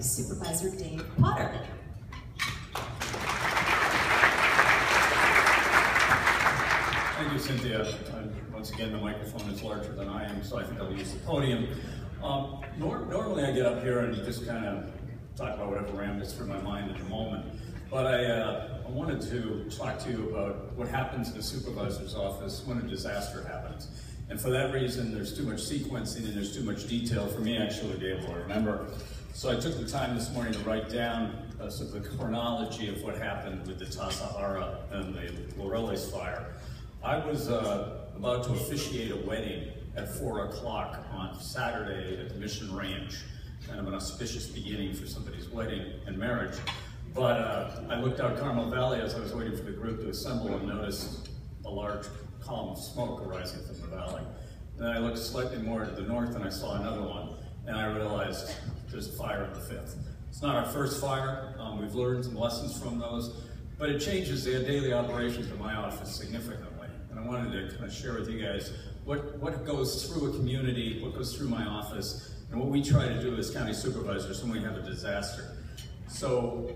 Supervisor Dave Potter. Thank you, Cynthia. Once again, the microphone is larger than I am, so I think I'll use the podium. Normally I get up here and just kind of talk about whatever rambles through my mind at the moment, but I wanted to talk to you about what happens in the supervisor's office when a disaster happens. And for that reason, there's too much sequencing and there's too much detail for me actually to be able to remember. So I took the time this morning to write down sort of the chronology of what happened with the Tassajara and the Laureles fire. I was about to officiate a wedding at 4 o'clock on Saturday at the Mission Ranch. Kind of an auspicious beginning for somebody's wedding and marriage. But I looked out Carmel Valley as I was waiting for the group to assemble and noticed a large column of smoke arising from the valley. And then I looked slightly more to the north and I saw another one. And I realized there's a fire in the 5th. It's not our first fire. We've learned some lessons from those. But it changes the daily operations of my office significantly. And I wanted to kind of share with you guys what goes through a community, what goes through my office, and what we try to do as county supervisors when we have a disaster. So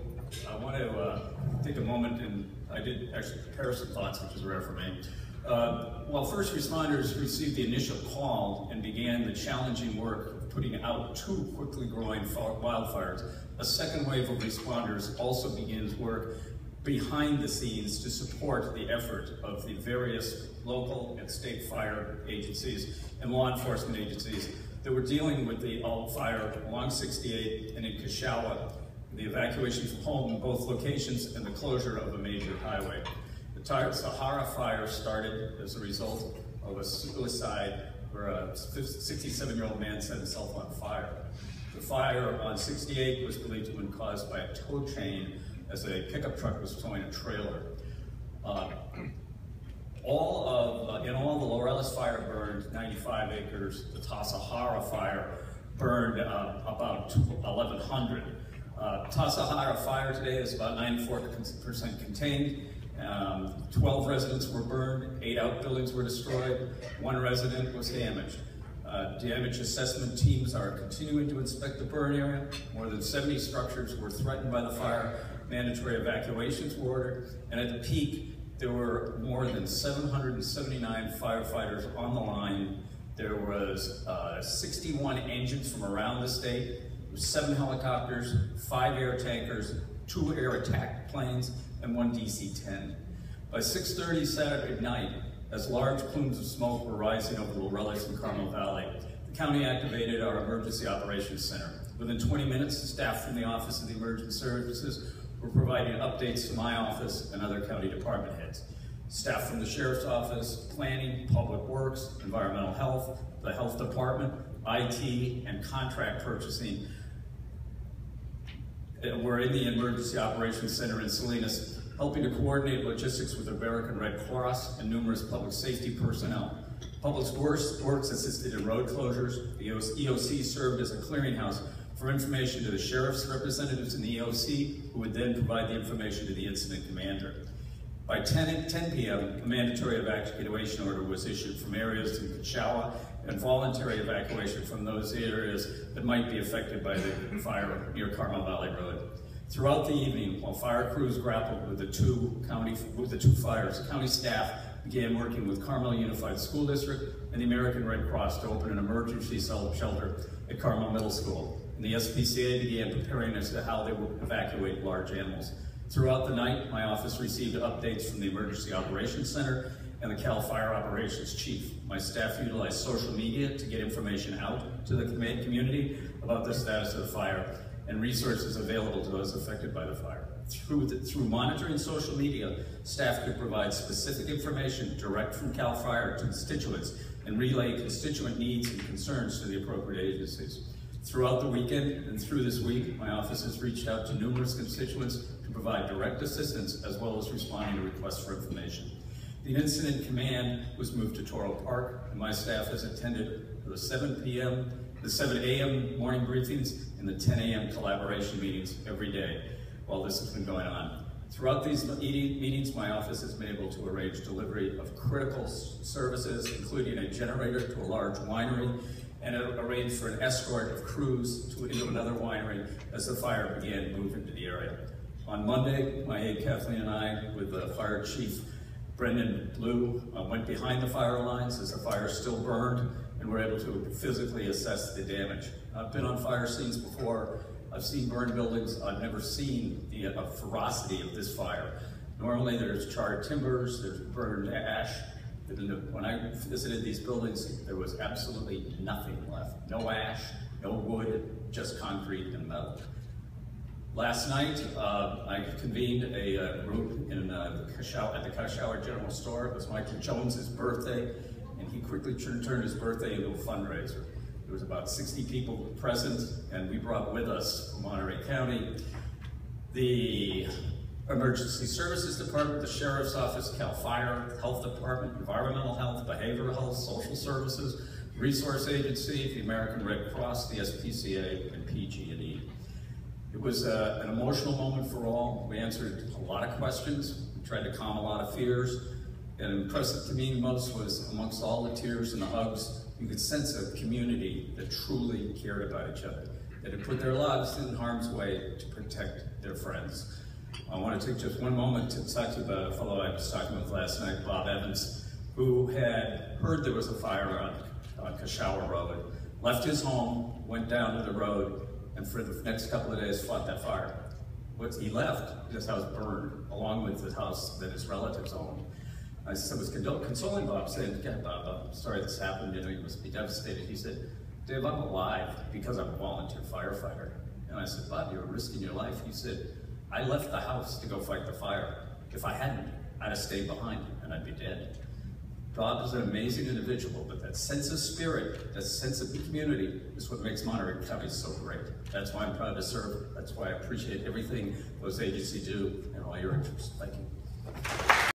I want to take a moment, and I did actually prepare some thoughts, which is rare for me. While first responders received the initial call and began the challenging work of putting out 2 quickly growing wildfires, a second wave of responders also begins work behind the scenes to support the effort of the various local and state fire agencies and law enforcement agencies that were dealing with the fire along 68 and in Kashawa, the evacuation from home in both locations and the closure of a major highway. The Tassajara fire started as a result of a suicide where a 67-year-old man set himself on fire. The fire on 68 was believed to have been caused by a tow chain as a pickup truck was towing a trailer. In all, the Laureles fire burned 95 acres. The Tassajara fire burned about 1,100. Tassajara fire today is about 94% contained. 12 residents were burned, 8 outbuildings were destroyed, 1 resident was damaged. Damage assessment teams are continuing to inspect the burn area. More than 70 structures were threatened by the fire. Mandatory evacuations were ordered, and at the peak, there were more than 779 firefighters on the line. There was 61 engines from around the state. There were 7 helicopters, 5 air tankers, 2 air attack planes, and 1 DC-10. By 6:30 Saturday night, as large plumes of smoke were rising over the Laureles and Carmel Valley, the county activated our Emergency Operations Center. Within 20 minutes, staff from the Office of the Emergency Services were providing updates to my office and other county department heads. Staff from the Sheriff's Office, Planning, Public Works, Environmental Health, the Health Department, IT, and Contract Purchasing were in the Emergency Operations Center in Salinas, helping to coordinate logistics with American Red Cross and numerous public safety personnel. Public Works assisted in road closures. The EOC served as a clearinghouse for information to the sheriff's representatives in the EOC, who would then provide the information to the incident commander. By 10 p.m., a mandatory evacuation order was issued from areas in Kashawa and voluntary evacuation from those areas that might be affected by the fire near Carmel Valley Road. Throughout the evening, while fire crews grappled with the two fires, county staff began working with Carmel Unified School District and the American Red Cross to open an emergency shelter at Carmel Middle School. And the SPCA began preparing as to how they would evacuate large animals. Throughout the night, my office received updates from the Emergency Operations Center and the Cal Fire Operations Chief. My staff utilized social media to get information out to the community about the status of the fire and resources available to those affected by the fire. Through monitoring social media, staff could provide specific information direct from Cal Fire to constituents and relay constituent needs and concerns to the appropriate agencies. Throughout the weekend and through this week, my office has reached out to numerous constituents to provide direct assistance as well as responding to requests for information. The incident command was moved to Toro Park, and my staff has attended the 7 a.m. morning briefings and the 10 a.m. collaboration meetings every day while this has been going on. Throughout these meetings, my office has been able to arrange delivery of critical services, including a generator to a large winery and it arranged for an escort of crews into another winery as the fire began to move into the area. On Monday, my aide Kathleen and I, with the fire chief Brendan Blue, went behind the fire lines as the fire still burned, and were able to physically assess the damage. I've been on fire scenes before. I've seen burned buildings. I've never seen the ferocity of this fire. Normally there's charred timbers, there's burned ash. When I visited these buildings, there was absolutely nothing left. No ash, no wood, just concrete and metal. Last night, I convened a group at the Tassajara General Store. It was Michael Jones's birthday, and he quickly turned his birthday into a fundraiser. There was about 60 people present, and we brought with us from Monterey County the Emergency Services Department, the Sheriff's Office, CAL FIRE, Health Department, Environmental Health, Behavioral Health, Social Services, Resource Agency, the American Red Cross, the SPCA, and PG&E. It was an emotional moment for all. We answered a lot of questions. We tried to calm a lot of fears. And impressive to me most was, amongst all the tears and the hugs, you could sense a community that truly cared about each other, that had put their lives in harm's way to protect their friends. I want to take just one moment to talk to you about a fellow I was talking with last night, Bob Evans, who had heard there was a fire on Tassajara Road, left his home, went down to the road, and for the next couple of days fought that fire. He left, his house burned, along with the house that his relatives owned. I was consoling Bob, saying, "Yeah, Bob, I'm sorry this happened, you know, you must be devastated." He said, "Dave, I'm alive because I'm a volunteer firefighter." And I said, "Bob, you were risking your life." He said, "I left the house to go fight the fire. If I hadn't, I'd have stayed behind and I'd be dead." Bob is an amazing individual, but that sense of spirit, that sense of the community is what makes Monterey County so great. That's why I'm proud to serve. That's why I appreciate everything those agencies do and all your interests. Thank you.